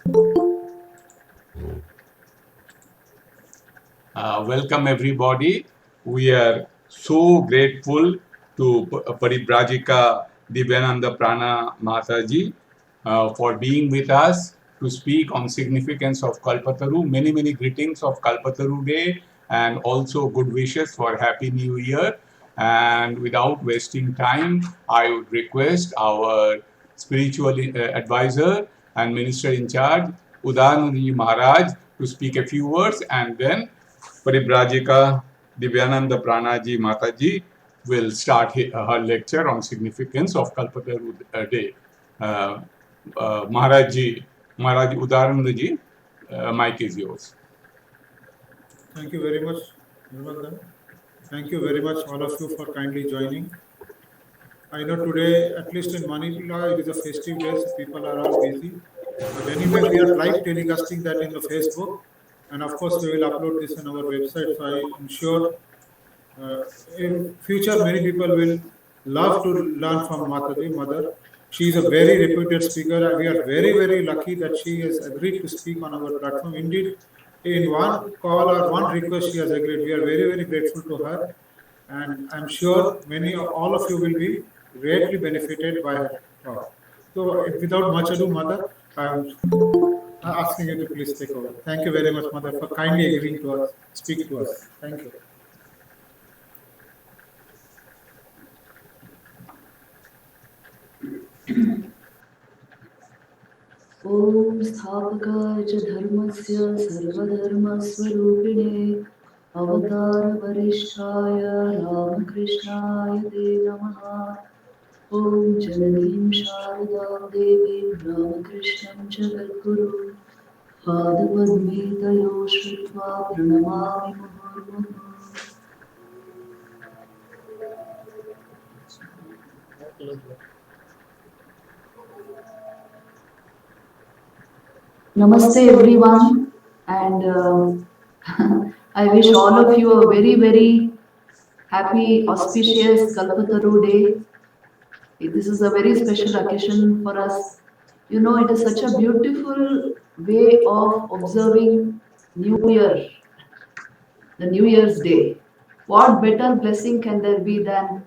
Welcome everybody. We are so grateful to Pravrajika Divyanandapranaji Mataji for being with us to speak on significance of Kalpataru. Many greetings of Kalpataru Day and also good wishes for Happy New Year. And without wasting time, I would request our spiritual advisor and minister in charge, Udanandaji Maharaj, to speak a few words, and then Pravrajika Divyanandapranaji Mataji will start her lecture on significance of Kalpataru Day. Maharaj Udarandaji, mic is yours. Thank you very much, Nirmala. Thank you very much, all of you, for kindly joining. I know today, at least in Manila, it is a festive day, so people are all busy. But anyway, we are live telecasting that in the Facebook, and of course, we will upload this on our website. So I am sure in future many people will love to learn from Mataji, Mother. She is a very reputed speaker. We are very lucky that she has agreed to speak on our platform. Indeed, in one call or one request, she has agreed. We are very grateful to her, and I'm sure all of you will be greatly benefited by her talk. So, without much ado, Mother, I'm asking you to please take over. Thank you very much, Mother, for kindly agreeing to us, speak to us. Thank you. Om Sthapakaja Dharmasya Sarvadharmasvarupine Avatara Varishtaya Ramakrishna Te Namaha. Om Jananim Sharadam Devim Ramakrishnan Jagadguru Padapadme Tayo Shritva Pranamami Muhurmuhu. Namaste everyone, and I wish all of you a very happy, auspicious Kalpataru Day. This is a very special occasion for us. You know, it is such a beautiful way of observing New Year, the New Year's Day. What better blessing can there be than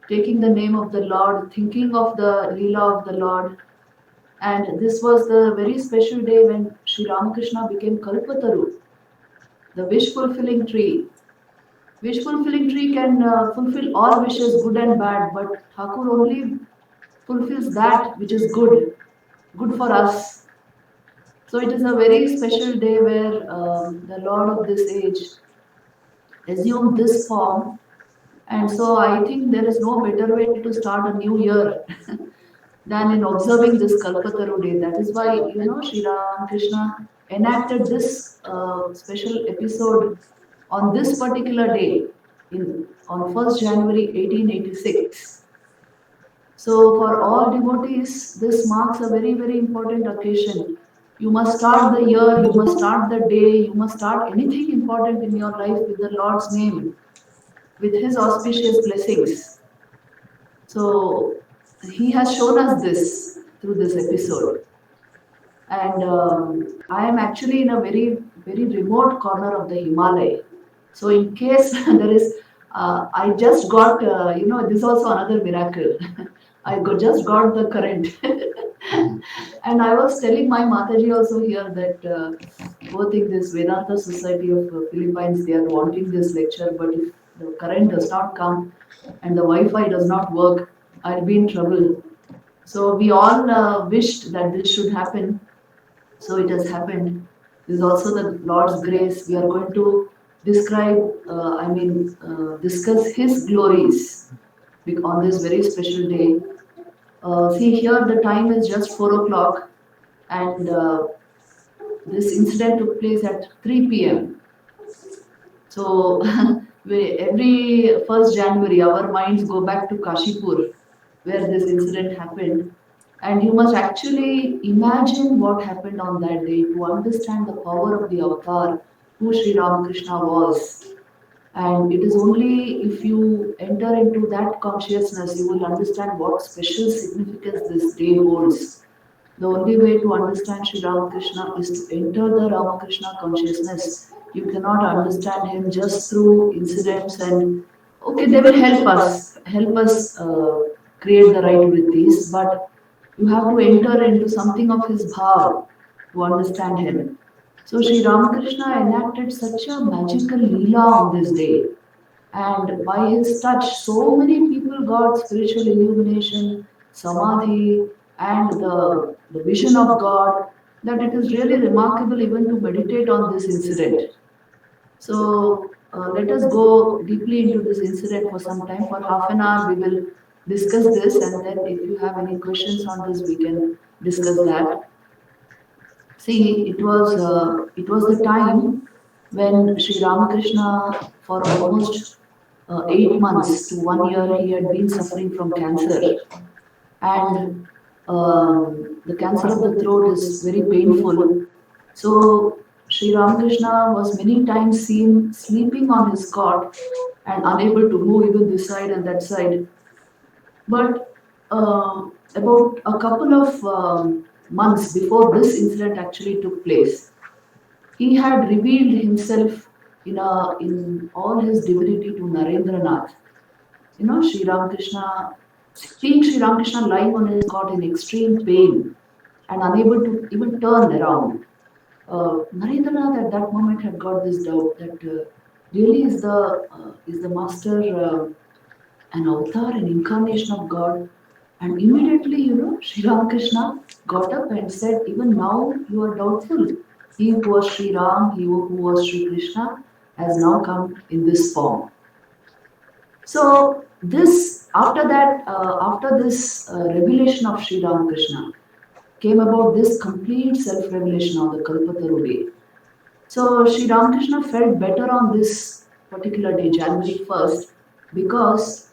taking the name of the Lord, thinking of the Leela of the Lord. And this was the very special day when Sri Ramakrishna became Kalpataru, the wish-fulfilling tree. Wish-fulfilling tree can fulfill all wishes, good and bad, but Thakur only fulfills that which is good for us. So it is a very special day where the Lord of this age assumed this form. And so I think there is no better way to start a new year than in observing this Kalpataru Day. That is why, you know, Sri Ramakrishna enacted this special episode on this particular day on 1st January 1886. So for all devotees, this marks a very important occasion. You must start the year, you must start the day, you must start anything important in your life with the Lord's name, with His auspicious blessings. So He has shown us this through this episode. And I am actually in a very remote corner of the Himalaya. So in case there is, I just got, you know, this is also another miracle. Just got the current. And I was telling my Mataji also here that both in this Vedanta Society of Philippines, they are wanting this lecture, but if the current does not come and the Wi-Fi does not work, I'll be in trouble. So we all wished that this should happen. So it has happened. This is also the Lord's grace. We are going to describe, discuss His glories on this very special day. See here, the time is just 4 o'clock, and this incident took place at 3 p.m. So every 1st January, our minds go back to Kashipur, where this incident happened. And you must actually imagine what happened on that day to understand the power of the avatar, who Sri Ramakrishna was. And it is only if you enter into that consciousness, you will understand what special significance this day holds. the only way to understand Sri Ramakrishna is to enter the Ramakrishna consciousness. You cannot understand him just through incidents and okay, they will help us create the right vrittis, but you have to enter into something of his bhav to understand him. So Sri Ramakrishna enacted such a magical leela on this day, and by his touch, so many people got spiritual illumination, samadhi, and the vision of God, that it is really remarkable even to meditate on this incident. So let us go deeply into this incident for some time. For half an hour, we will discuss this, and then if you have any questions on this, we can discuss that. See, it was the time when Sri Ramakrishna, for almost 8 months to 1 year, he had been suffering from cancer, and the cancer of the throat is very painful. So Sri Ramakrishna was many times seen sleeping on his cot and unable to move even this side and that side. But about a couple of months before this incident actually took place, he had revealed himself in all his divinity to Narendranath. Sri Ramakrishna, seeing Sri Ramakrishna lying on his cot in extreme pain and unable to even turn around. Narendranath at that moment had got this doubt that really is the master an avatar, an incarnation of God. And immediately, Sri Ramakrishna got up and said, even now you are doubtful. He who was Sri Ram, he who was Sri Krishna, has now come in this form. So this, after this revelation of Sri Ramakrishna, came about this complete self-revelation on the Kalpataru day. So Sri Ramakrishna felt better on this particular day, January 1st, because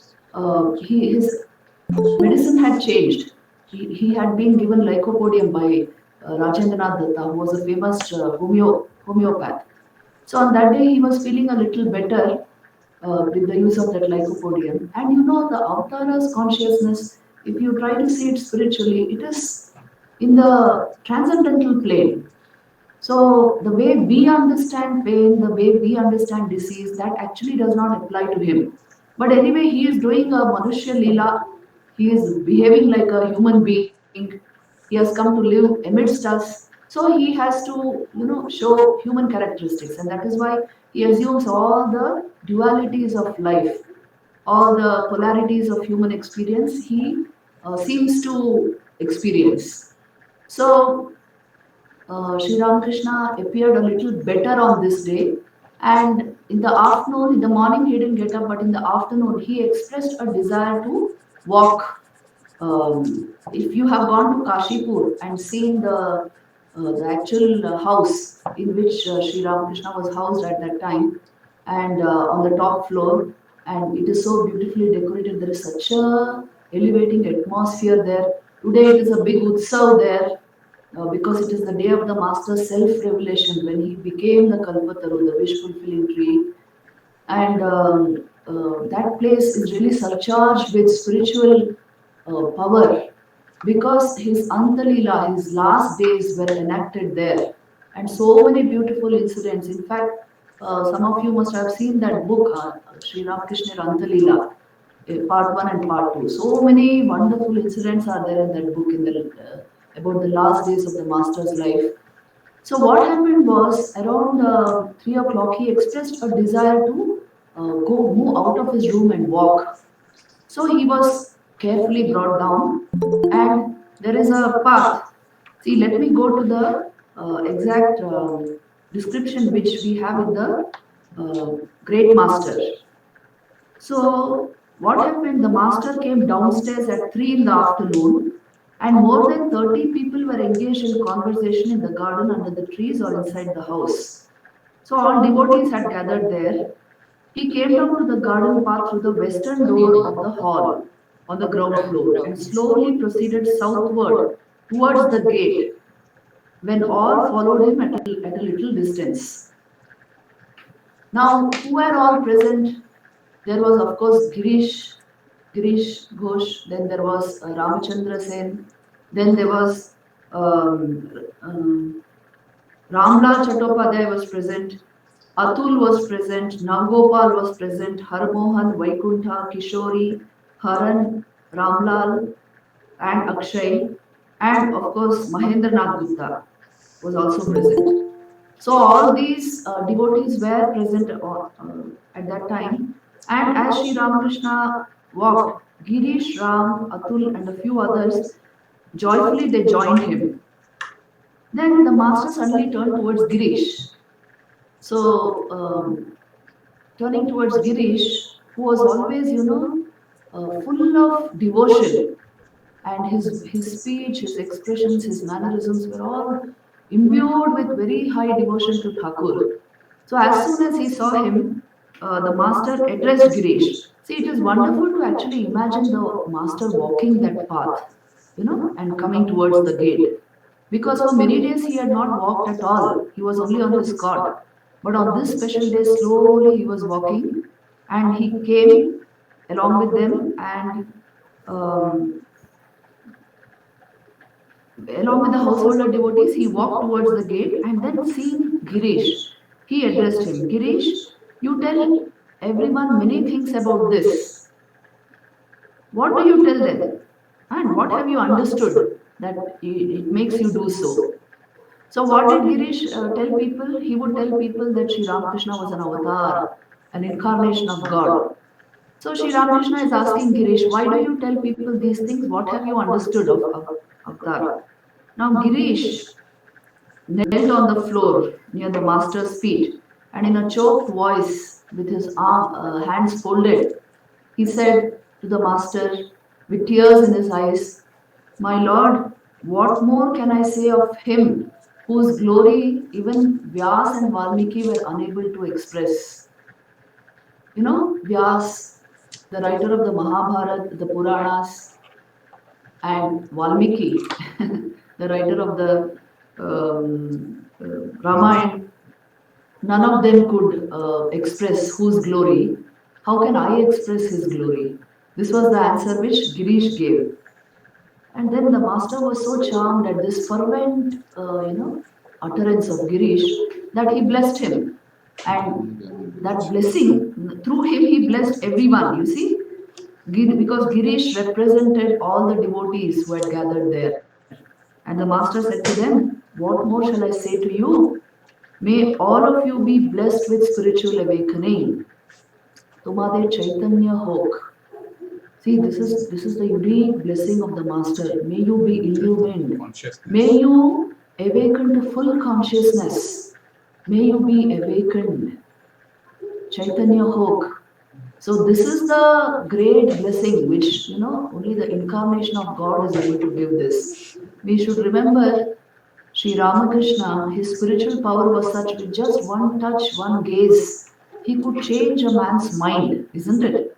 his medicine had changed. He had been given lycopodium by Rajendranath Datta, who was a famous homeopath. So on that day, he was feeling a little better with the use of that lycopodium. And the avatara's consciousness, if you try to see it spiritually, it is in the transcendental plane. So the way we understand pain, the way we understand disease, that actually does not apply to him. But anyway, he is doing a Manushya Leela. He is behaving like a human being. He has come to live amidst us. So he has to, show human characteristics. And that is why he assumes all the dualities of life, all the polarities of human experience, he seems to experience. So Sri Ramakrishna appeared a little better on this day. And in the afternoon, in the morning, he didn't get up, but in the afternoon, he expressed a desire to walk. If you have gone to Kashipur and seen the actual house in which Sri Ramakrishna was housed at that time, and on the top floor, and it is so beautifully decorated, there is such a elevating atmosphere there. Today, it is a big utsav there because it is the day of the Master's self-revelation when he became the Kalpataru, the wish-fulfilling tree. And that place is really surcharged with spiritual power because his Antalila, his last days were enacted there. And so many beautiful incidents. In fact, some of you must have seen that book, Sri Ramakrishna Antalila, part 1 and part 2. So many wonderful incidents are there in that book about the last days of the Master's life. So what happened was around 3 o'clock he expressed a desire to move out of his room and walk. So he was carefully brought down and there is a path. See, let me go to the exact description which we have in the Great Master. So what happened? The Master came downstairs at 3 in the afternoon and more than 30 people were engaged in conversation in the garden under the trees or inside the house. So all devotees had gathered there. He came down to the garden path through the western door of the hall on the ground floor and slowly proceeded southward towards the gate when all followed him at a little distance. Now, who were all present? There was, of course, Girish Ghosh, then there was Ramachandra Sen, then there was Ramlal Chattopadhyay was present, Atul was present, Navgopal was present, Harmohan, Vaikuntha, Kishori, Haran, Ramlal, and Akshay, and of course Mahendranath Gupta was also present. So all these devotees were present at that time, and as Sri Ramakrishna walked, Girish, Ram, Atul, and a few others joyfully they joined him. Then the master suddenly turned towards Girish. So turning towards Girish, who was always, full of devotion, and his speech, his expressions, his mannerisms were all imbued with very high devotion to Thakur. So as soon as he saw him, the master addressed Girish. See, it is wonderful to actually imagine the master walking that path, and coming towards the gate. Because for many days he had not walked at all. He was only on his cot. But on this special day, slowly he was walking, and he came along with them, and um, along with the householder devotees, he walked towards the gate, and then seeing Girish, he addressed him. Girish, you tell everyone many things about this. What do you tell them? And what have you understood that it makes you do so? So what did Girish tell people? He would tell people that Sri Ramakrishna was an avatar, an incarnation of God. So Sri Ramakrishna is asking Girish, why do you tell people these things? What have you understood of avatar? Now Girish knelt on the floor near the master's feet, and in a choked voice, with his hands folded, he said to the master, with tears in his eyes, "My Lord, what more can I say of him whose glory even Vyas and Valmiki were unable to express?" Vyas, the writer of the Mahabharata, the Puranas, and Valmiki, the writer of the Ramayana, none of them could express whose glory. How can I express his glory? This was the answer which Girish gave. And then the master was so charmed at this fervent, utterance of Girish that he blessed him. And that blessing, through him, he blessed everyone, you see, because Girish represented all the devotees who had gathered there. And the master said to them, "What more shall I say to you? May all of you be blessed with spiritual awakening. Tomader Chaitanya Hok." See, this is the unique blessing of the master. May you be illumined. May you awaken to full consciousness. May you be awakened. Chaitanya Hok. So this is the great blessing which, only the incarnation of God is able to give this. We should remember Sri Ramakrishna, his spiritual power was such with just one touch, one gaze, he could change a man's mind, isn't it?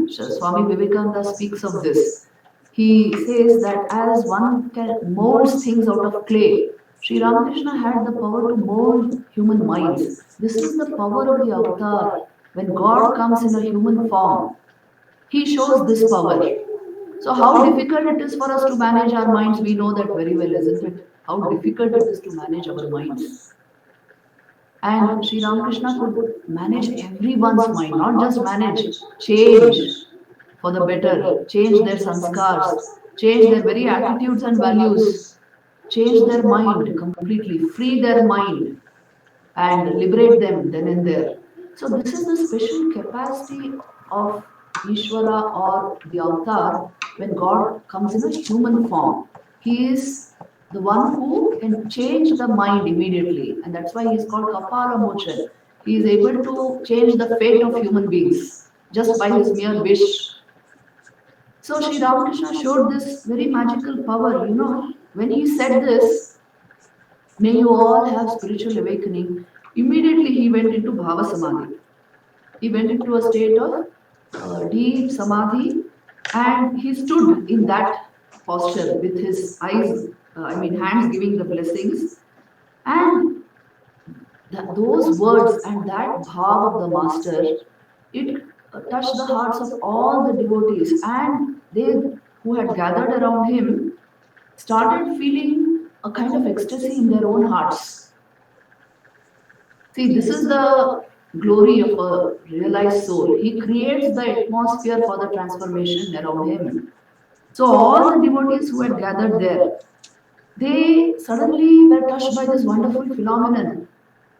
Swami Vivekananda speaks of this. He says that as one molds things out of clay, Sri Ramakrishna had the power to mold human minds. This is the power of the avatar. When God comes in a human form, he shows this power. So how difficult it is for us to manage our minds, we know that very well, isn't it? How difficult it is to manage our minds. And Sri Ramakrishna could manage everyone's mind, not just manage, change for the better, change their sanskars, change their very attitudes and values, change their mind completely, free their mind, and liberate them then and there. So this is the special capacity of Ishvara or the avatar when God comes in a human form. He is the one who can change the mind immediately, and that's why he is called Kapala Mochan. He is able to change the fate of human beings just by his mere wish. So Sri Ramakrishna showed this very magical power, when he said this, "May you all have spiritual awakening," immediately he went into Bhava Samadhi. He went into a state of deep Samadhi, and he stood in that posture with his eyes, hands giving the blessings. And those words and that bhav of the master, it touched the hearts of all the devotees, and they who had gathered around him started feeling a kind of ecstasy in their own hearts. See, this is the glory of a realized soul. He creates the atmosphere for the transformation around him. So all the devotees who had gathered there, they suddenly were touched by this wonderful phenomenon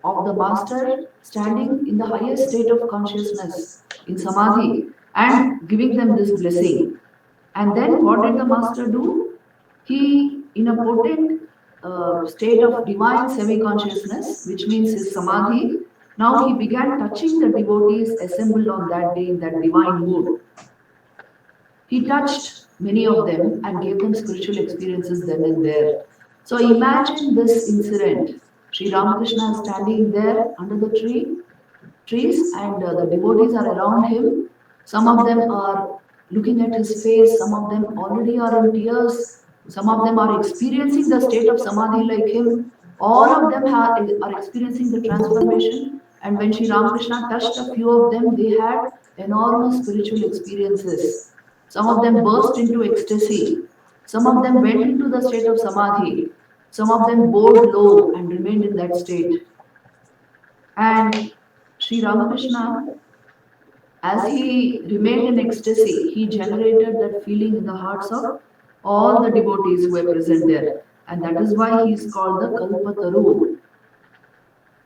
of the master standing in the highest state of consciousness in samadhi and giving them this blessing. And then what did the master do? He, in a potent state of divine semi-consciousness, which means his samadhi, now he began touching the devotees assembled on that day in that divine mood. He touched many of them and gave them spiritual experiences then and there. So imagine this incident. Sri Ramakrishna is standing there under the trees, and the devotees are around him. Some of them are looking at his face, some of them already are in tears, some of them are experiencing the state of samadhi like him. All of them are experiencing the transformation. And when Sri Ramakrishna touched a few of them, they had enormous spiritual experiences. Some of them burst into ecstasy. Some of them went into the state of samadhi. Some of them bowed low and remained in that state. And Sri Ramakrishna, as he remained in ecstasy, he generated that feeling in the hearts of all the devotees who were present there. And that is why he is called the Kalpataru.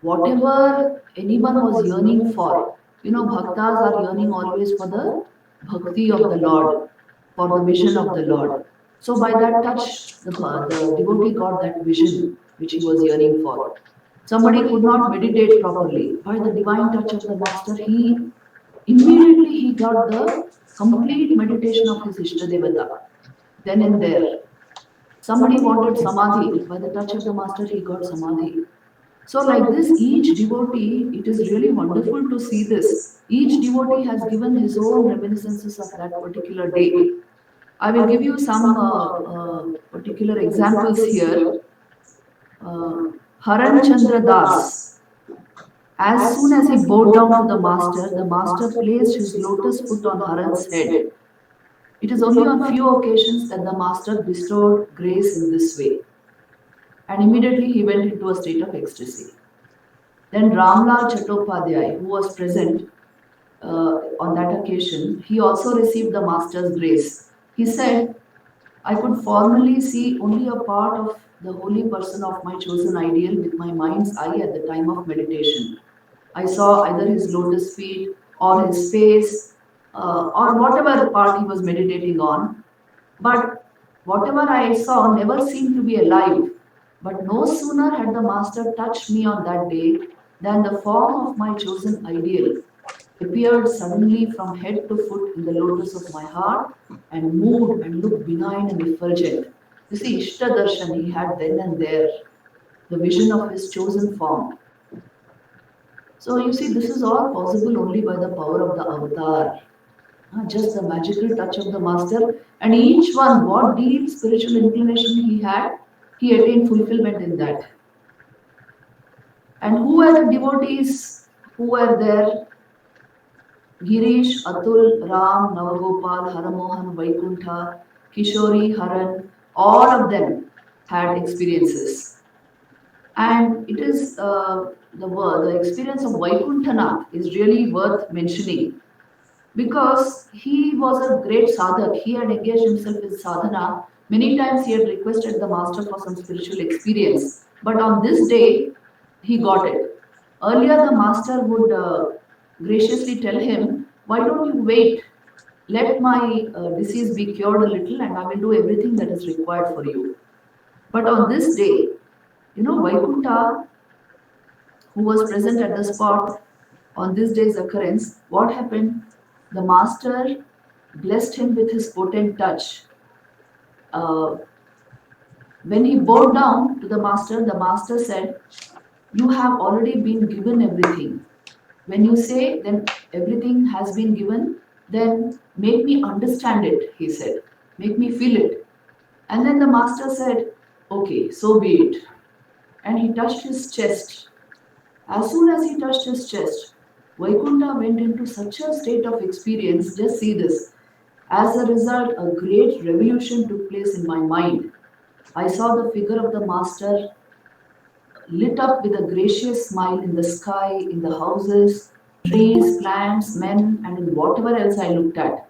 Whatever anyone was yearning for, bhaktas are yearning always for the bhakti of the Lord, for the vision of the Lord. So by that touch, the devotee got that vision which he was yearning for. Somebody could not meditate properly. By the divine touch of the master, he got the complete meditation of his Ishtadevata. Then and there. Somebody wanted samadhi. By the touch of the master, he got samadhi. So like this, each devotee, it is really wonderful to see this. Each devotee has given his own reminiscences of that particular day. I will give you some particular examples here. Haran Chandra Das, as soon as he bowed down to the master placed his lotus foot on Haran's head. It is only on few occasions that the master bestowed grace in this way. And immediately he went into a state of ecstasy. Then Ramlal Chattopadhyay, who was present on that occasion, he also received the master's grace. He said, I could formally see only a part of the holy person of my chosen ideal with my mind's eye at the time of meditation. I saw either his lotus feet or his face or whatever part he was meditating on. But whatever I saw never seemed to be alive. But no sooner had the master touched me on that day than the form of my chosen ideal appeared suddenly from head to foot in the lotus of my heart and moved and looked benign and effulgent. You see, Ishta Darshan he had then and there, the vision of his chosen form. So you see, this is all possible only by the power of the avatar. Just the magical touch of the master, and each one, what deep spiritual inclination he had, he attained fulfillment in that. And who were the devotees who were there? Girish, Atul, Ram, Navagopal, Haramohan, Vaikuntha, Kishori, Haran, all of them had experiences. And it is the experience of Vaikunthanath is really worth mentioning, because he was a great sadhak. He had engaged himself in sadhana. Many times he had requested the master for some spiritual experience. But on this day, he got it. Earlier, the master would graciously tell him, why don't you wait? Let my disease be cured a little and I will do everything that is required for you. But on this day, Vaikuntha, who was present at the spot on this day's occurrence, what happened? The master blessed him with his potent touch. When he bowed down to the master said, you have already been given everything. When you say, then everything has been given, then make me understand it, he said. Make me feel it. And then the master said, okay, so be it. And he touched his chest. As soon as he touched his chest, Vaikuntha went into such a state of experience. Just see this. As a result, a great revolution took place in my mind. I saw the figure of the master lit up with a gracious smile in the sky, in the houses, trees, plants, men, and in whatever else I looked at.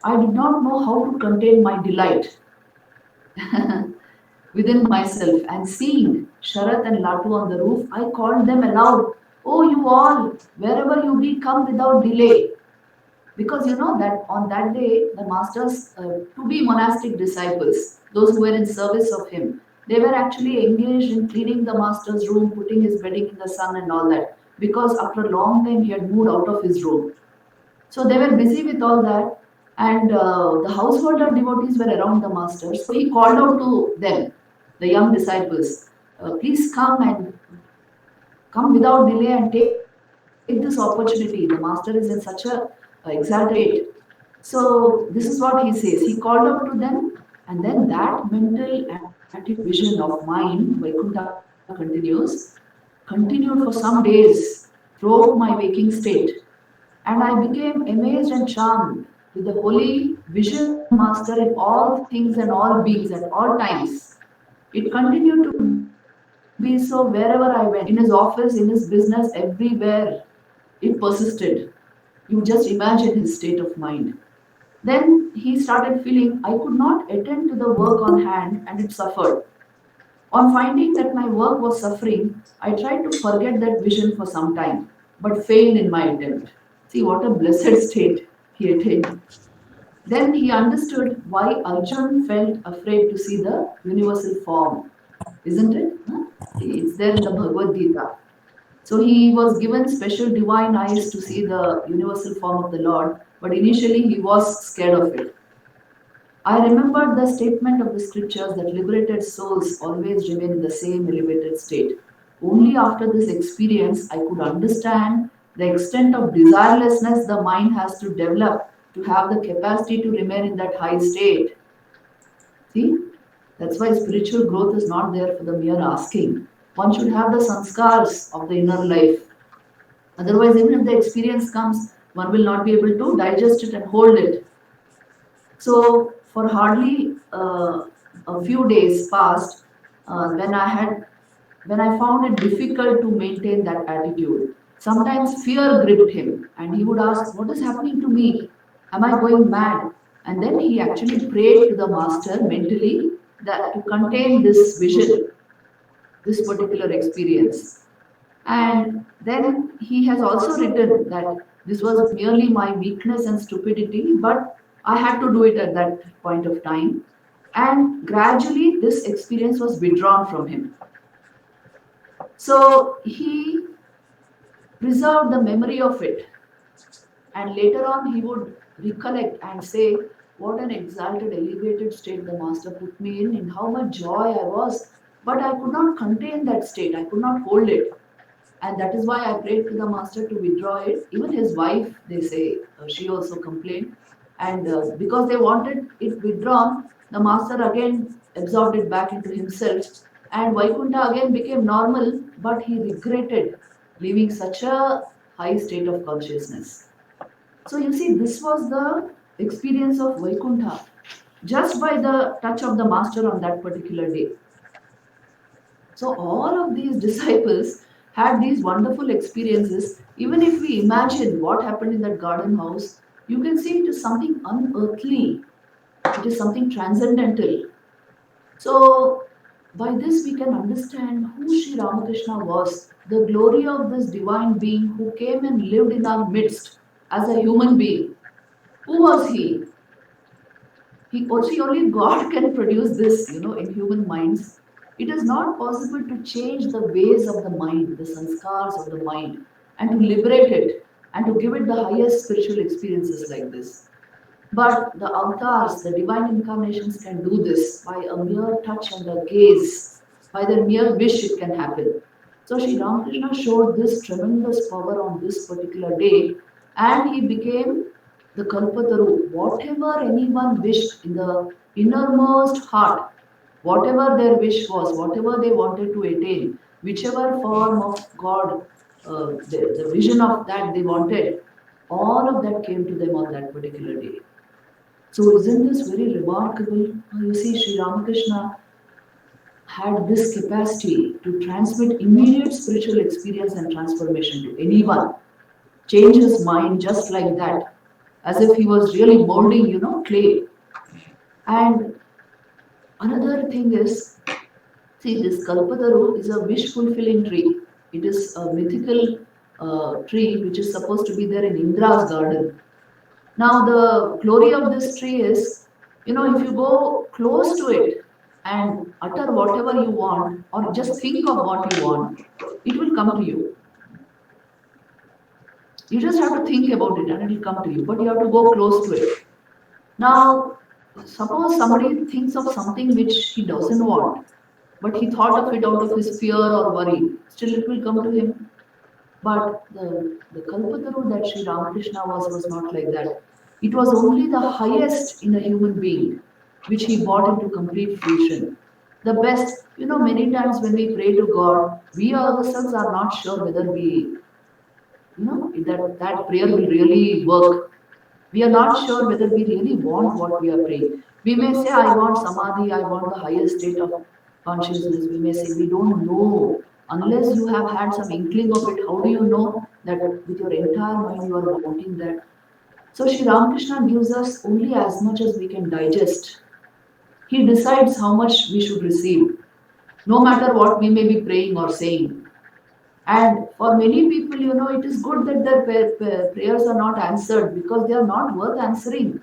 I did not know how to contain my delight within myself, and seeing Sharat and Latu on the roof, I called them aloud, "Oh, you all, wherever you be, come without delay." Because you know that on that day, the master's to be monastic disciples, those who were in service of him, they were actually engaged in cleaning the master's room, putting his bedding in the sun, and all that. Because after a long time, he had moved out of his room. So they were busy with all that, and the householder devotees were around the master. So he called out to them, the young disciples, please come without delay and take this opportunity. The master is in such a exalted state. So this is what he says. He called out to them, and then that mental antique vision of mine, Vaikuntha continued for some days throughout my waking state. And I became amazed and charmed with the holy vision of the Master in all things and all beings at all times. It continued to be so wherever I went, in his office, in his business, everywhere. It persisted. You just imagine his state of mind. Then he started feeling I could not attend to the work on hand and it suffered. On finding that my work was suffering, I tried to forget that vision for some time, but failed in my attempt. See what a blessed state he attained. Then he understood why Arjun felt afraid to see the universal form, isn't it? Huh? It's there in the Bhagavad Gita. So he was given special divine eyes to see the universal form of the Lord, but initially he was scared of it. I remembered the statement of the scriptures that liberated souls always remain in the same elevated state. Only after this experience I could understand the extent of desirelessness the mind has to develop to have the capacity to remain in that high state. See, that's why spiritual growth is not there for the mere asking. One should have the sanskars of the inner life. Otherwise, even if the experience comes, one will not be able to digest it and hold it. So for hardly a few days passed when I found it difficult to maintain that attitude. Sometimes fear gripped him, and he would ask, "What is happening to me? Am I going mad?" And then he actually prayed to the master mentally that to contain this vision, this particular experience. And then he has also written that this was merely my weakness and stupidity, but I had to do it at that point of time. And gradually, this experience was withdrawn from him. So he preserved the memory of it. And later on, he would recollect and say, "What an exalted, elevated state the Master put me in how much joy I was. But I could not contain that state, I could not hold it. And that is why I prayed to the master to withdraw it. Even his wife, they say, she also complained. And because they wanted it withdrawn, the master again absorbed it back into himself. And Vaikuntha again became normal, but he regretted leaving such a high state of consciousness. So you see, this was the experience of Vaikuntha just by the touch of the master on that particular day. So all of these disciples had these wonderful experiences. Even if we imagine what happened in that garden house, you can see it is something unearthly. It is something transcendental. So by this we can understand who Sri Ramakrishna was, the glory of this divine being who came and lived in our midst as a human being. Who was he? Only God can produce this, in human minds. It is not possible to change the ways of the mind, the sanskars of the mind, and to liberate it and to give it the highest spiritual experiences like this. But the avatars, the divine incarnations can do this by a mere touch and a gaze, by their mere wish it can happen. So Sri Ramakrishna showed this tremendous power on this particular day, and he became the Kalpataru. Whatever anyone wished in the innermost heart, whatever their wish was, whatever they wanted to attain, whichever form of God, the vision of that they wanted, all of that came to them on that particular day. So isn't this very remarkable? You see, Sri Ramakrishna had this capacity to transmit immediate spiritual experience and transformation to anyone, change his mind just like that, as if he was really molding, clay. And another thing is, see, this Kalpataru is a wish fulfilling tree. It is a mythical tree which is supposed to be there in Indra's garden. Now, the glory of this tree is, if you go close to it and utter whatever you want, or just think of what you want, it will come to you. You just have to think about it and it will come to you, but you have to go close to it. Now, suppose somebody thinks of something which he doesn't want, but he thought of it out of his fear or worry, still it will come to him. But the Kalpataru that Sri Ramakrishna was not like that. It was only the highest in a human being, which he brought into complete fruition. The best, many times when we pray to God, we ourselves are not sure whether that prayer will really work. We are not sure whether we really want what we are praying. We may say, I want samadhi, I want the highest state of consciousness. We may say, we don't know. Unless you have had some inkling of it, how do you know that with your entire mind you are wanting that? So Sri Ramakrishna gives us only as much as we can digest. He decides how much we should receive, no matter what we may be praying or saying. And for many people, it is good that their prayers are not answered because they are not worth answering.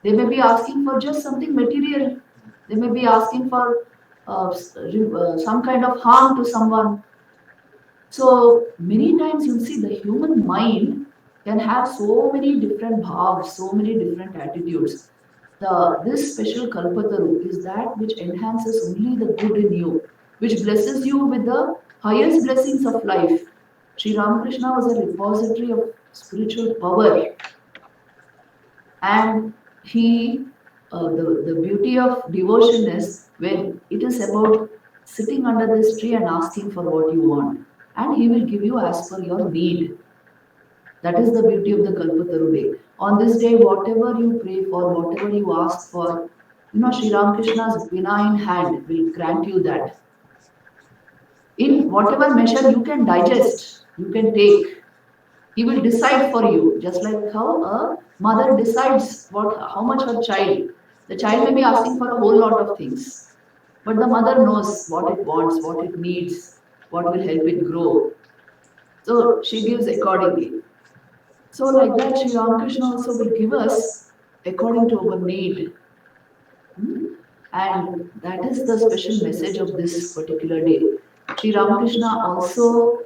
They may be asking for just something material. They may be asking for some kind of harm to someone. So many times you see the human mind can have so many different bhavs, so many different attitudes. This special Kalpataru is that which enhances only the good in you, which blesses you with the highest blessings of life. Sri Ramakrishna was a repository of spiritual power, and the beauty of devotion is when it is about sitting under this tree and asking for what you want, and he will give you as per your need. That is the beauty of the Kalpataru day. On this day, whatever you pray for, whatever you ask for, Sri Ramakrishna's benign hand will grant you that. In whatever measure you can digest, you can take. He will decide for you, just like how a mother decides how much her child. The child may be asking for a whole lot of things, but the mother knows what it wants, what it needs, what will help it grow. So she gives accordingly. So like that, Sri Ramakrishna also will give us according to our need. And that is the special message of this particular day. Sri Ramakrishna also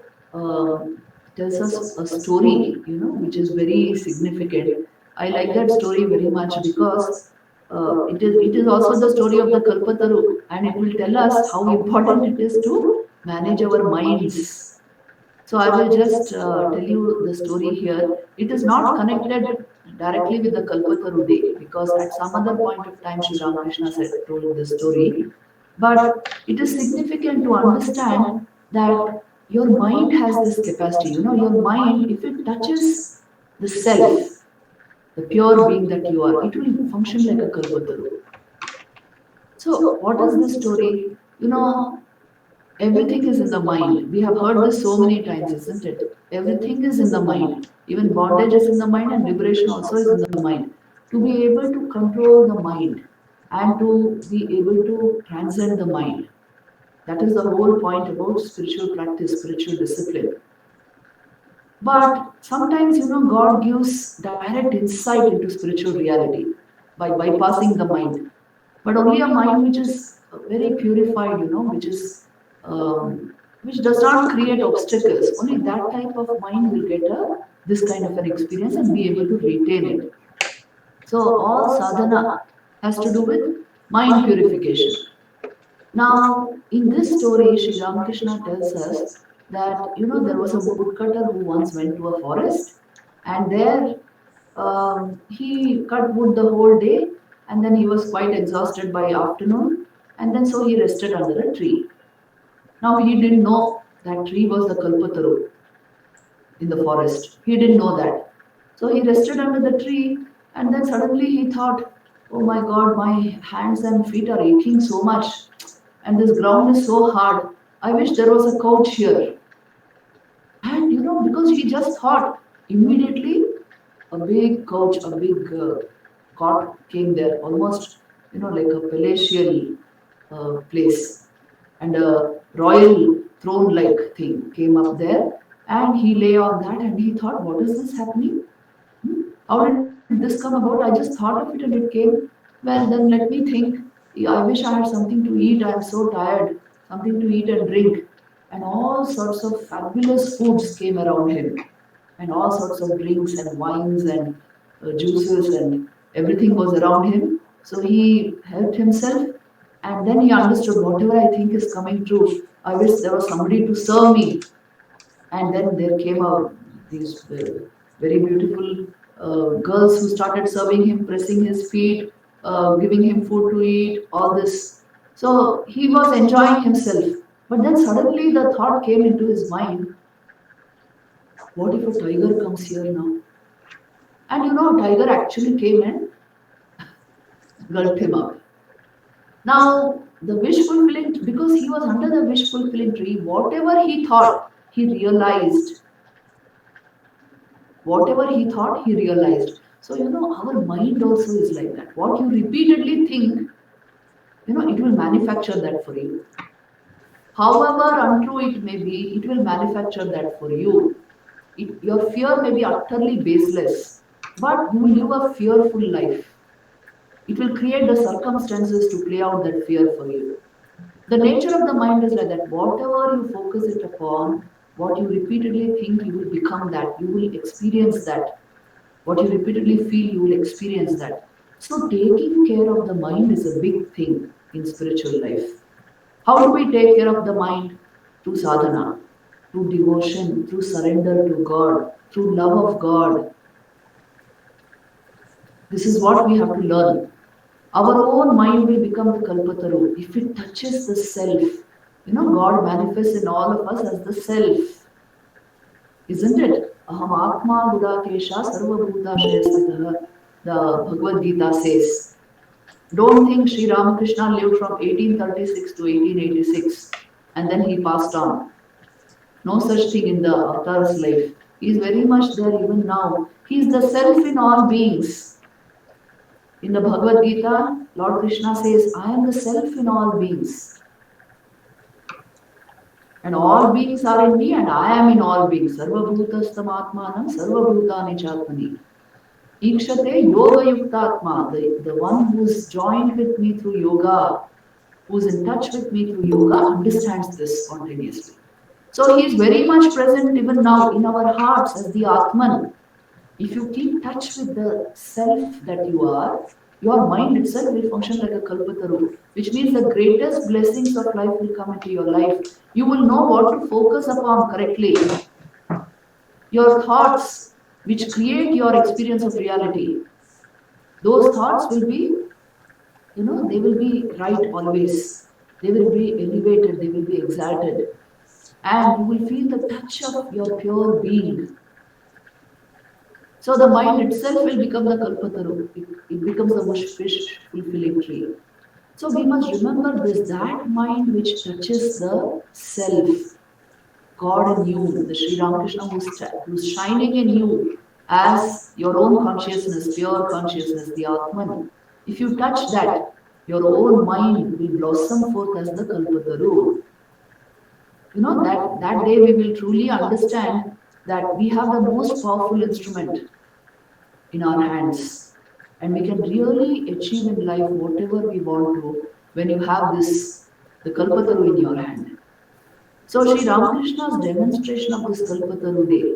tells us a story, which is very significant. I like that story very much because it is also the story of the Kalpataru, and it will tell us how important it is to manage our minds. So I will just tell you the story here. It is not connected directly with the Kalpataru day because at some other point of time Sri Ramakrishna told the story. But it is significant to understand that your mind has this capacity. Your mind, if it touches the self, the pure being that you are, it will function like a Kalpataru. So what is the story? Everything is in the mind. We have heard this so many times, isn't it? Everything is in the mind. Even bondage is in the mind and liberation also is in the mind. To be able to control the mind and to be able to transcend the mind. That is the whole point about spiritual practice, spiritual discipline. But sometimes, God gives direct insight into spiritual reality by bypassing the mind. But only a mind which is very purified, which does not create obstacles. Only that type of mind will get this kind of an experience and be able to retain it. So all sadhana has to do with mind purification. Now, in this story, Sri Ramakrishna tells us that, there was a woodcutter who once went to a forest, and there he cut wood the whole day, and then he was quite exhausted by afternoon, and then so he rested under a tree. Now he didn't know that tree was the Kalpataru in the forest. He didn't know that. So he rested under the tree, and then suddenly he thought, oh my God, my hands and feet are aching so much. and this ground is so hard. I wish there was a couch here. And because he just thought, immediately a big couch, a big cot came there, almost like a palatial place, and a royal throne-like thing came up there, and he lay on that, and he thought, what is this happening? How did this come about? I just thought of it and it came. Well, then let me think. Yeah, I wish I had something to eat. I'm so tired. Something to eat and drink. And all sorts of fabulous foods came around him, and all sorts of drinks and wines and juices and everything was around him. So he helped himself, and then he understood whatever I think is coming true. I wish there was somebody to serve me. And then there came out these very beautiful girls who started serving him, pressing his feet, giving him food to eat, all this. So he was enjoying himself. But then suddenly the thought came into his mind, what if a tiger comes here now? And tiger actually came and gulped him up. Now, the wish fulfilling, because he was under the wish fulfilling tree, whatever he thought, he realized. Whatever he thought, he realized. So, our mind also is like that. What you repeatedly think, it will manufacture that for you. However untrue it may be, it will manufacture that for you. Your fear may be utterly baseless, but you will live a fearful life. It will create the circumstances to play out that fear for you. The nature of the mind is like that. Whatever you focus it upon, what you repeatedly think, you will become that. You will experience that. What you repeatedly feel, you will experience that. So taking care of the mind is a big thing in spiritual life. How do we take care of the mind? Through sadhana, through devotion, through surrender to God, through love of God. This is what we have to learn. Our own mind will become the Kalpataru. If it touches the self, God manifests in all of us as the self. Isn't it? Aham Atma Gudakesha Sarva Bhutashayastitah, the Bhagavad Gita says. Don't think Sri Ramakrishna lived from 1836 to 1886 and then he passed on. No such thing in the avatar's life. He is very much there even now. He is the self in all beings. In the Bhagavad Gita, Lord Krishna says, I am the self in all beings. And all beings are in me and I am in all beings. Sarva bhutastam atmanam sarva bhutani chatmani. Ikshate yoga yuktatma, the one who is joined with me through yoga, who is in touch with me through yoga, understands this spontaneously. So he is very much present even now in our hearts as the Atman. If you keep touch with the self that you are, your mind itself will function like a Kalpataru, which means the greatest blessings of life will come into your life. You will know what to focus upon correctly. Your thoughts, which create your experience of reality, those thoughts will be, they will be right always. They will be elevated, they will be exalted. And you will feel the touch of your pure being. So the mind itself will become the Kalpataru. It becomes the wish fulfilling tree. So we must remember this, that mind which touches the self, God in you, the Sri Ramakrishna who's shining in you as your own consciousness, pure consciousness, the Atman. If you touch that, your own mind will blossom forth as the Kalpataru. That day we will truly understand that we have the most powerful instrument in our hands. And we can really achieve in life whatever we want to when you have this, the Kalpataru in your hand. So Sri Ramakrishna's demonstration of this Kalpataru day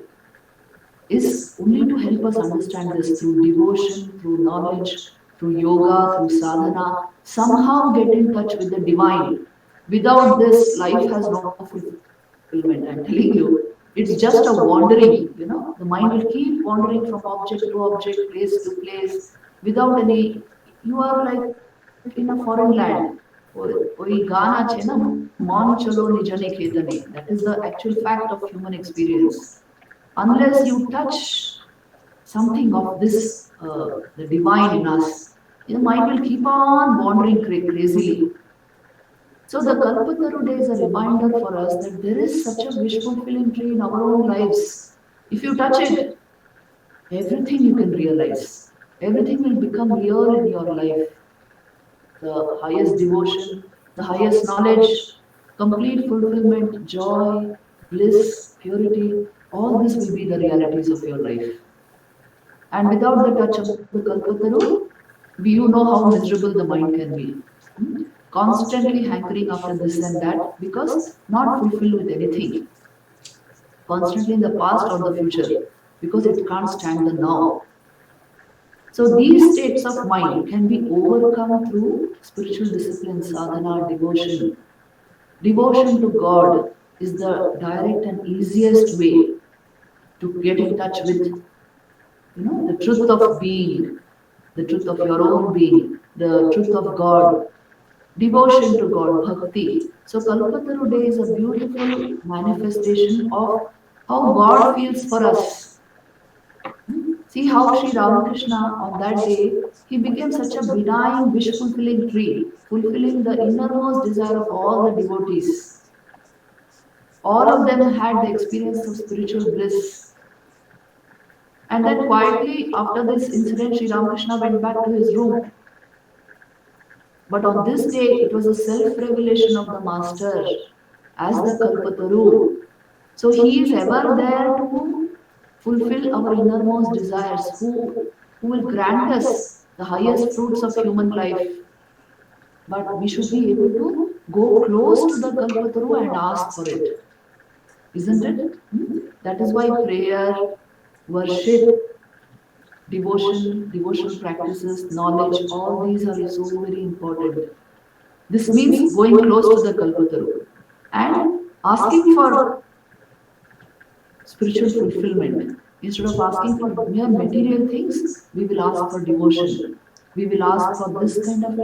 is only to help us understand this through devotion, through knowledge, through yoga, through sadhana, somehow get in touch with the divine. Without this, life has no fulfillment, I'm telling you. It's just a wandering, the mind will keep wandering from object to object, place to place, without any, you are like in a foreign land. That is the actual fact of human experience. Unless you touch something of this, the divine in us, the mind will keep on wandering crazily. So the Kalpataru Day is a reminder for us that there is such a wish-fulfilling tree in our own lives. If you touch it, everything you can realize. Everything will become real in your life. The highest devotion, the highest knowledge, complete fulfillment, joy, bliss, purity, all this will be the realities of your life. And without the touch of the Kalpataru, you know how miserable the mind can be. Hmm? Constantly hankering after this and that because not fulfilled with anything. Constantly in the past or the future because it can't stand the now. So these states of mind can be overcome through spiritual discipline, sadhana, devotion. Devotion to God is the direct and easiest way to get in touch with, the truth of being, the truth of your own being, the truth of God, devotion to God, bhakti. So Kalpataru Day is a beautiful manifestation of how God feels for us. See how Sri Ramakrishna on that day, he became such a benign, wish-fulfilling tree, fulfilling the innermost desire of all the devotees. All of them had the experience of spiritual bliss. And then quietly after this incident, Sri Ramakrishna went back to his room. But on this day, it was a self-revelation of the Master as the Kalpataru. So he is ever there to fulfill our innermost desires, who will grant us the highest fruits of human life. But we should be able to go close to the Kalpataru and ask for it. Isn't it? That is why prayer, worship, devotional practices, knowledge, all these are so very important. This means going close to the Kalpataru and asking for spiritual fulfillment. Instead of asking for mere material things, we will ask for devotion. We will ask for this kind of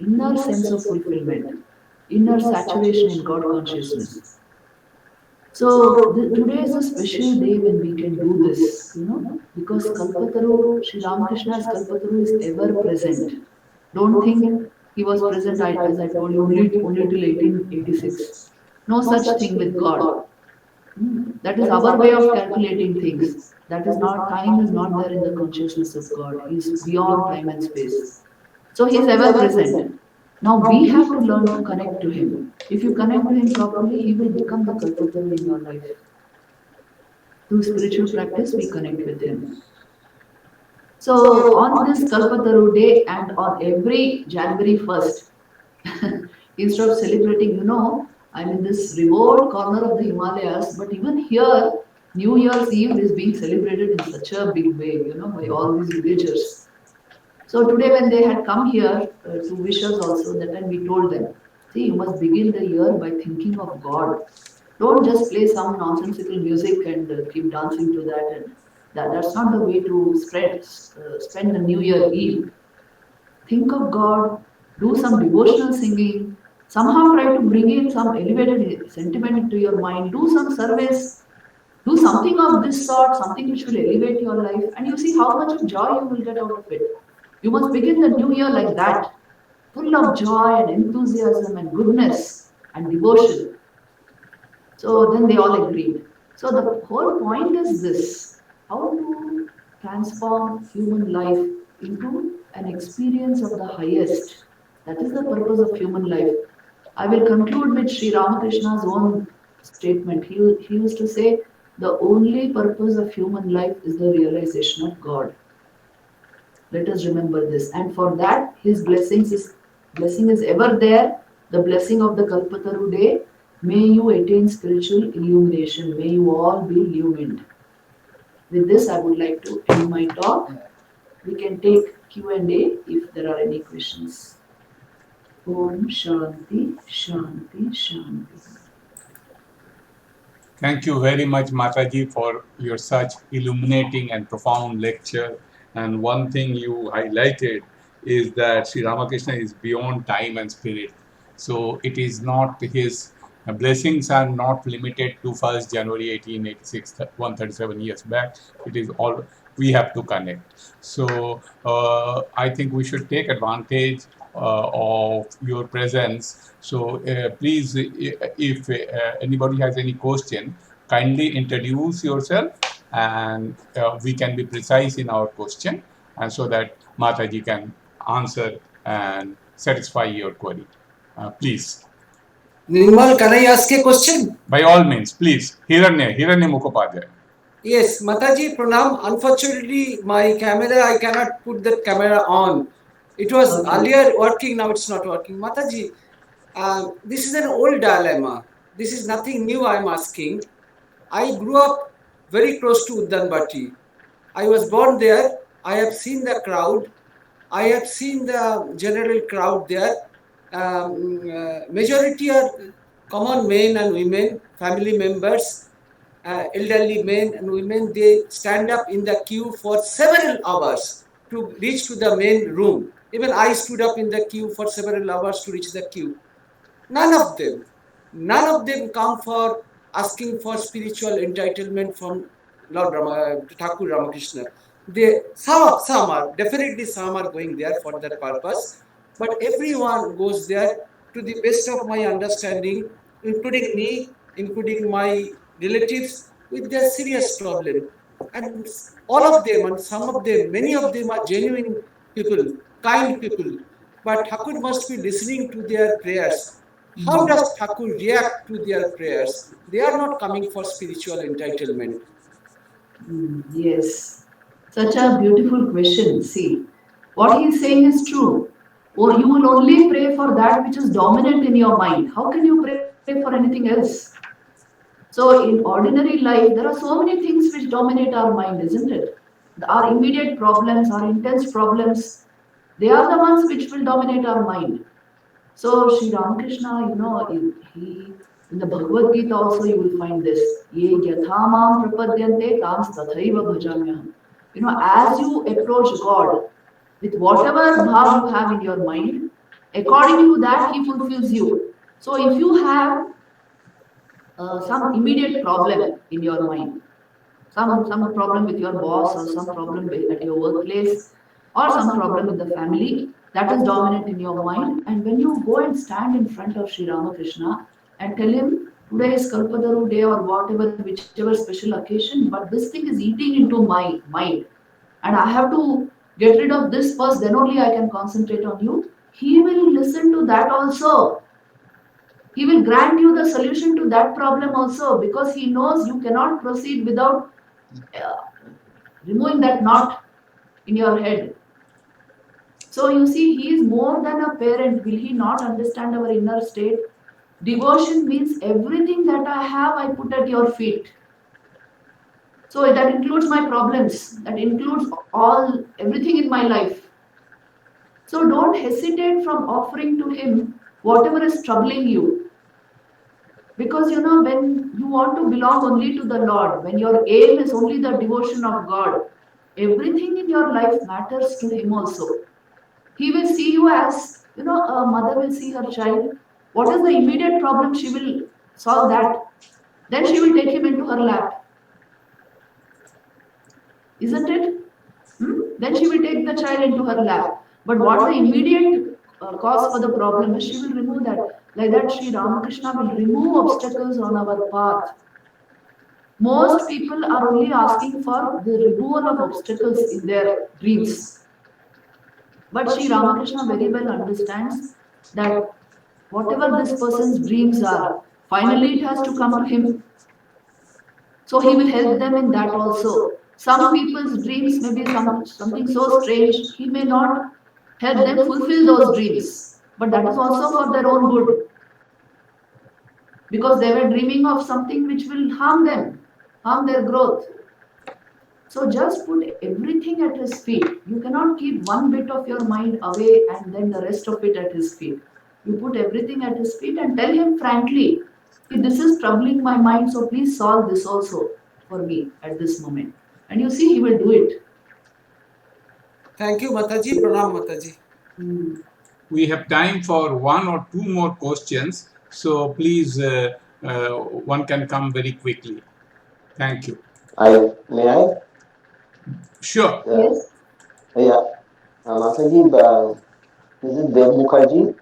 inner sense of fulfillment, inner saturation in God consciousness. So today is a special day when we can do this, because Kalpataru, Sri Ramakrishna's Kalpataru is ever present. Don't think he was present, as I told you, only till 1886. No such thing with God. That is our way of calculating things. That is not, time is not there in the consciousness of God. He is beyond time and space. So he is ever present. Now we have to learn to connect to him. If you connect to him properly, he will become the Kalpataru in your life. Through spiritual practice, we connect with him. So on this Kalpataru day and on every January 1st, instead of celebrating, I'm in this remote corner of the Himalayas, but even here, New Year's Eve is being celebrated in such a big way, by all these villagers. So today when they had come here to wish us also, that time we told them, see, you must begin the year by thinking of God. Don't just play some nonsensical music and keep dancing to that. And that's not the way to spend the New Year Eve. Think of God, do some devotional singing, somehow try to bring in some elevated sentiment into your mind, do some service, do something of this sort, something which will elevate your life, and you see how much of joy you will get out of it. You must begin the new year like that, full of joy and enthusiasm and goodness and devotion. So then they all agreed. So the whole point is this: how to transform human life into an experience of the highest. That is the purpose of human life. I will conclude with Sri Ramakrishna's own statement. He used to say, the only purpose of human life is the realization of God. Let us remember this. And for that, his blessing is ever there. The blessing of the Kalpataru Day. May you attain spiritual illumination. May you all be illumined. With this, I would like to end my talk. We can take Q&A if there are any questions. Om Shanti, Shanti, Shanti. Thank you very much, Mataji, for your such illuminating and profound lecture. And one thing you highlighted is that Sri Ramakrishna is beyond time and spirit. So it is not his blessings are not limited to 1st January 1886, 137 years back. It is all we have to connect. So I think we should take advantage of your presence. So please, if anybody has any question, kindly introduce yourself, and we can be precise in our question, and so that Mataji can answer and satisfy your query. Please. Nirmal, can I ask a question? By all means, please. Hiranya Mukhopadhyay. Yes, Mataji, Pranam. Unfortunately, my camera, I cannot put that camera on. It was earlier working, now it's not working. Mataji, this is an old dilemma. This is nothing new I am asking. I grew up very close to Uddanbati. I was born there. I have seen the crowd. I have seen the general crowd there. Majority are common men and women, family members, elderly men and women. They stand up in the queue for several hours to reach to the main room. Even I stood up in the queue for several hours to reach the queue. None of them come for asking for spiritual entitlement from Lord Thakur Ramakrishna. Some are definitely some are going there for that purpose, but everyone goes there to the best of my understanding, including me, including my relatives, with their serious problem. And all of them, and some of them, many of them are genuine people, kind people. But Thakur must be listening to their prayers. How does Thakur react to their prayers? They are not coming for spiritual entitlement. Yes, such a beautiful question. See, what he is saying is true. Or you will only pray for that which is dominant in your mind. How can you pray for anything else? So, in ordinary life, there are so many things which dominate our mind, isn't it? Our immediate problems, our intense problems, they are the ones which will dominate our mind. So Sri Ramakrishna, he in the Bhagavad Gita also you will find this. Ye yathamam prapadyante tam tathaiva bhajamyaham. As you approach God with whatever bhav you have in your mind, according to that he fulfills you. So if you have some immediate problem in your mind, some problem with your boss or some problem at your workplace or some problem with the family that is dominant in your mind, and when you go and stand in front of Sri Ramakrishna and tell him today is Kalpataru day or whatever, whichever special occasion, but this thing is eating into my mind and I have to get rid of this first, then only I can concentrate on you. He will listen to that also. He will grant you the solution to that problem also, because he knows you cannot proceed without removing that knot in your head. So you see, he is more than a parent. Will he not understand our inner state? Devotion means everything that I have, I put at your feet. So that includes my problems, that includes everything in my life. So don't hesitate from offering to him whatever is troubling you. Because when you want to belong only to the Lord, when your aim is only the devotion of God, everything in your life matters to him also. He will see you as, a mother will see her child. What is the immediate problem? She will solve that. Then she will take him into her lap. Isn't it? Then she will take the child into her lap. But what the immediate cause for the problem is, she will remove that. Like that, Sri Ramakrishna will remove obstacles on our path. Most people are only asking for the removal of obstacles in their dreams. But Sri Ramakrishna very well understands that whatever this person's dreams are, finally it has to come to him. So he will help them in that also. Some people's dreams may be something so strange, he may not help them fulfill those dreams. But that is also for their own good. Because they were dreaming of something which will harm them, harm their growth. So just put everything at his feet. You cannot keep one bit of your mind away and then the rest of it at his feet. You put everything at his feet and tell him frankly, this is troubling my mind, so please solve this also for me at this moment. And you see, he will do it. Thank you, Mataji. Pranam, Mataji. We have time for one or two more questions. So please, one can come very quickly. Thank you. May I? Sure. Yes. Yeah. Mataji, This is Dev Mukherjee.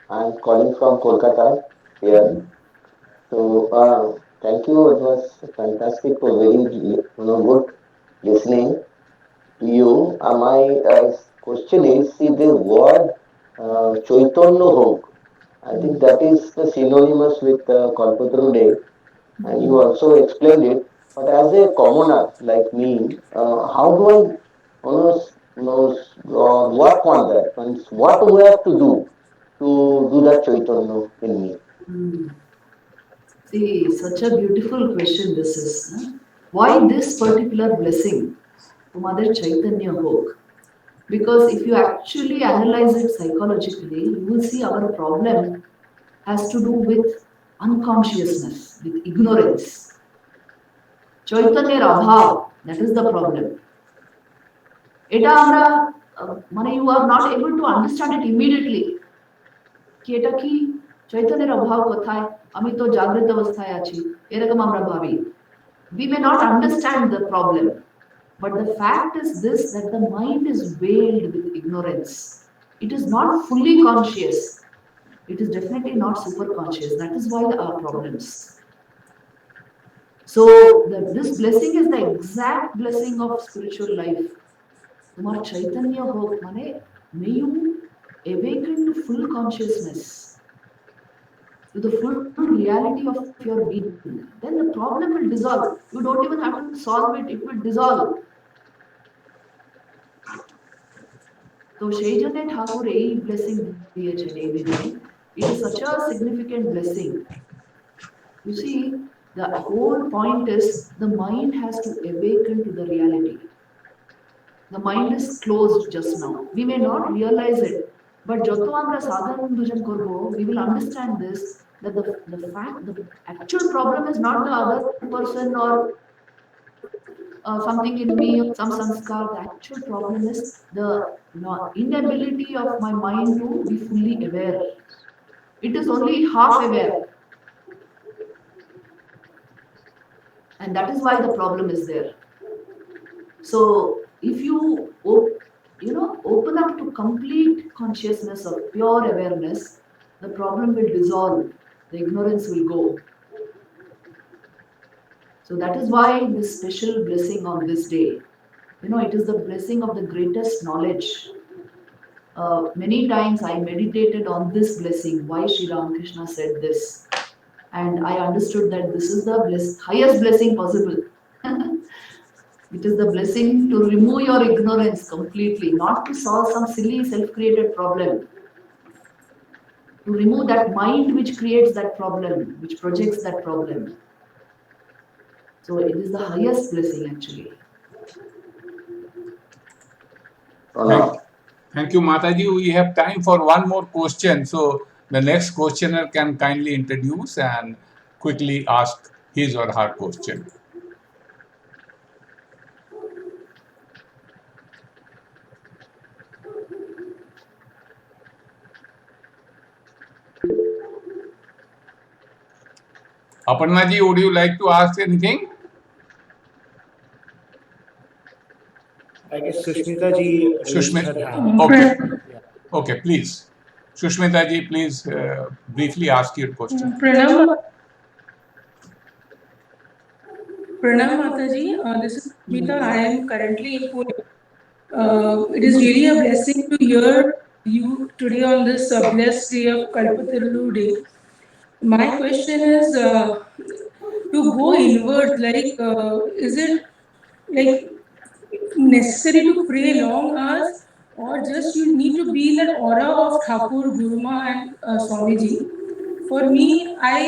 I'm calling from Kolkata here. So, thank you. It was fantastic for very, good listening to you. My question is, see the word Chaitanya Hok. I think that is the synonymous with Kalpataru Day, and you also explained it. But as a commoner like me, how do I work on that? Means what do I have to do that Chaitanya in me? Hmm. See, such a beautiful question this is. Huh? Why this particular blessing, Tomader Chaitanya Hok? Because if you actually analyze it psychologically, you will see our problem has to do with unconsciousness, with ignorance. Chaitanya Abhav, that is the problem. এটা আমরা মানে you are not able to understand it immediately. কি এটা কি চৈতন্যের অভাব কোথায় আমি তো জাগ্রত অবস্থায় আছি এরকম আমরা ভাবি we may not understand the problem but the fact is this that the mind is veiled with ignorance. It is not fully conscious. It is definitely not super conscious. That is why there are problems. So this blessing is the exact blessing of spiritual life. তোমার চৈতন্য হোক মানে may you awaken to full consciousness, to the full reality of your being. Then the problem will dissolve. You don't even have to solve it, it will dissolve. তো সেই জন্য ঠাকুর এই blessing দিয়েছেন এই দিনে. It is such a significant blessing. You see, the whole point is the mind has to awaken to the reality. The mind is closed just now. We may not realize it, but joto amra sadhana bhajan korbo, we will understand this that the actual problem is not the other person or something in me, some sanskar. The actual problem is the inability of my mind to be fully aware. It is only half aware, and that is why the problem is there. So if you open up to complete consciousness of pure awareness, the problem will dissolve, the ignorance will go. So that is why this special blessing on this day, it is the blessing of the greatest knowledge. Many times I meditated on this blessing, why Sri Ramakrishna said this, and I understood that this is the highest blessing possible. It is the blessing to remove your ignorance completely, not to solve some silly self-created problem. To remove that mind which creates that problem, which projects that problem. So it is the highest blessing actually. Thank you, Mataji. We have time for one more question. So the next questioner can kindly introduce and quickly ask his or her question. Aparnaji, would you like to ask anything? I guess Sushmita ji raised her hand. Okay. Okay, please. Sushmita ji, please briefly ask your question. Pranam Mataji, this is Smita. I am currently in Pune. It is really a blessing to hear you today on this blessed day of Kalpataru Day. My question is to go inward, is it like necessary to pray long hours, or just you need to be in that aura of Thakur, Guruma and Swamiji? For me, I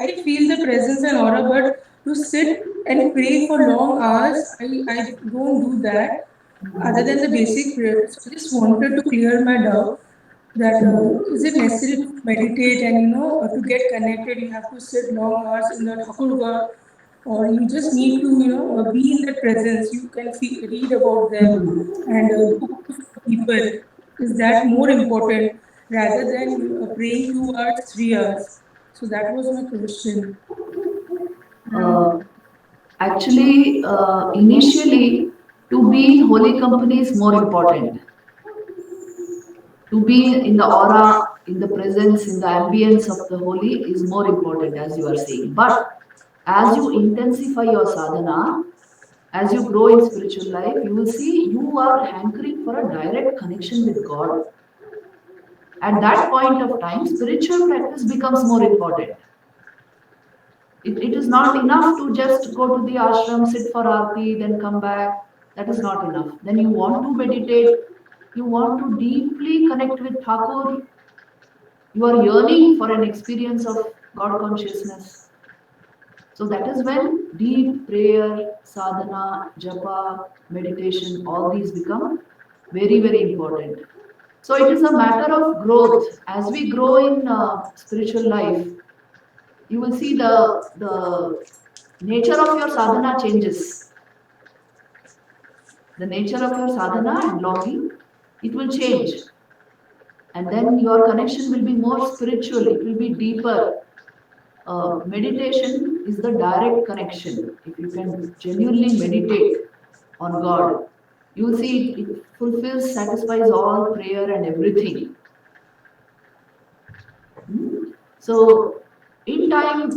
can feel the presence and aura, but to sit and pray for long hours, I don't do that other than the basic prayers. So I just wanted to clear my doubt that is it necessary to meditate and to get connected you have to sit long hours in the Thakurga, or you just need to be in that presence. You can read about them and books for people. Is that more important rather than praying 2 hours, 3 hours? So that was my question. Actually, initially, to be in holy company is more important. To to be in the aura, in the presence, in the ambience of the holy is more important, as you are saying. But as you intensify your sadhana, as you grow in spiritual life, you will see you are hankering for a direct connection with God. At that point of time, spiritual practice becomes more important. It is not enough to just go to the ashram, sit for aarti, then come back. That is not enough. Then you want to meditate, you want to deeply connect with Thakur, you are yearning for an experience of God consciousness. So that is when deep prayer, sadhana, japa, meditation, all these become very, very important. So it is a matter of growth. As we grow in spiritual life, you will see the nature of your sadhana changes. The nature of your sadhana and longing, it will change. And then your connection will be more spiritual, it will be deeper. Meditation is the direct connection. If you can genuinely meditate on God, you will see it fulfills, satisfies all prayer and everything. So, in time,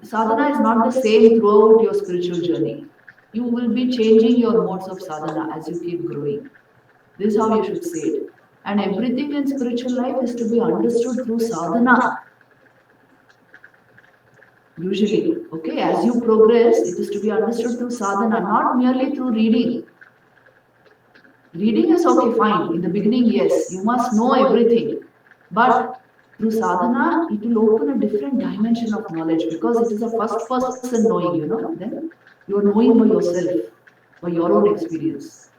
sadhana is not the same throughout your spiritual journey. You will be changing your modes of sadhana as you keep growing. This is how you should say it. And everything in spiritual life is to be understood through sadhana. Usually, okay, as you progress, it is to be understood through sadhana, not merely through reading. Reading is okay, fine. In the beginning, yes, you must know everything. But through sadhana, it will open a different dimension of knowledge because it is a first person knowing, then you are knowing by yourself, by your own experience.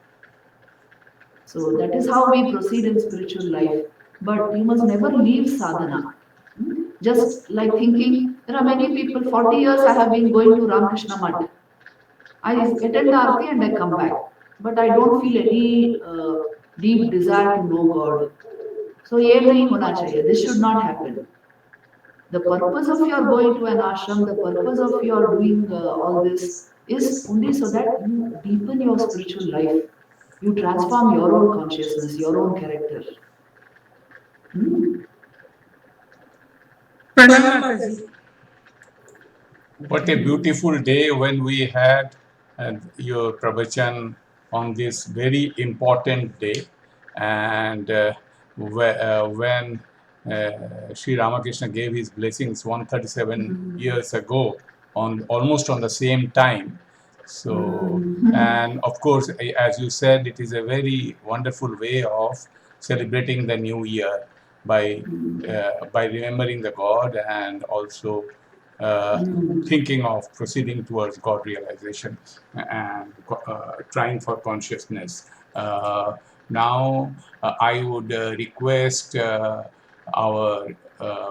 So that is how we proceed in spiritual life. But you must never leave sadhana. Just like thinking, there are many people, 40 years I have been going to Ramakrishna Mat. I attend the Aarti and I come back. But I don't feel any deep desire to know God. So, this should not happen. The purpose of your going to an ashram, the purpose of your doing all this is only so that you deepen your spiritual life. You transform your own consciousness, your own character. Pranam Mataji. What a beautiful day when we had your pravachan on this very important day. And when Sri Ramakrishna gave his blessings 137 years ago, almost on the same time. So, and of course, as you said, it is a very wonderful way of celebrating the new year by remembering the God and also thinking of proceeding towards God realization and trying for consciousness. Now, I would request our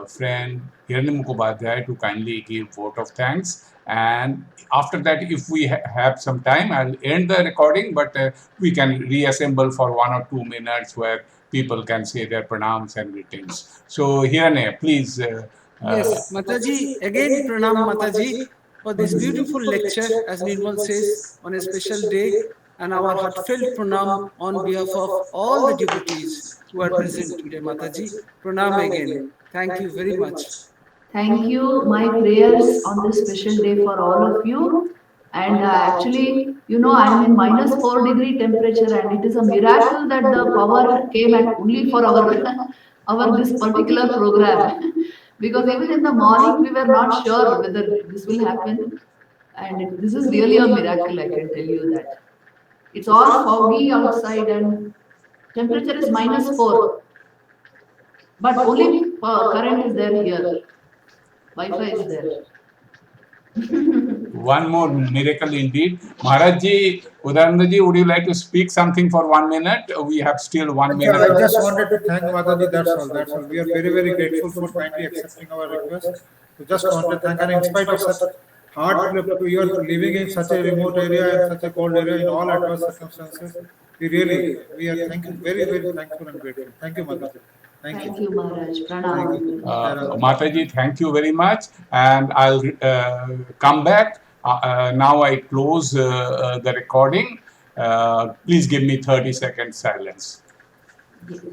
friend Hiranyan Mukhopadhyay to kindly give vote of thanks. And after that, if we have some time, I'll end the recording, but we can reassemble for 1 or 2 minutes where people can say their pranams and greetings. So, Hiranyan, please. Yes, Mataji, again Pranam Mataji for this beautiful lecture, as Nirmal says, on a special day, and our heartfelt Pranam on behalf of all the devotees who are present today, Mataji. Pranam again. Thank you very much. Thank you. My prayers on this special day for all of you. And actually, I am in -4 degree temperature, and it is a miracle that the power came at only for our this particular program. Because even in the morning, we were not sure whether this will happen. And this is really a miracle, I can tell you that. It's all foggy outside, and temperature is -4. But only current is there here. Wi-Fi is there. One more miracle indeed. Maharajji, Udayanandaji, would you like to speak something for 1 minute? We have still 1 minute. I just wanted to thank Mataji, that's all. That's all. We are very, very grateful for kindly accepting our request. We just want to thank, and in spite of such hard, you are living in such a remote area and such a cold area in all adverse circumstances. We are thank you, very, very thankful and grateful. Thank you, Mataji. Thank you. Maharaj. Pranam. Mataji, thank you very much. And I'll come back. Now I close the recording. Please give me 30 seconds silence. Yes.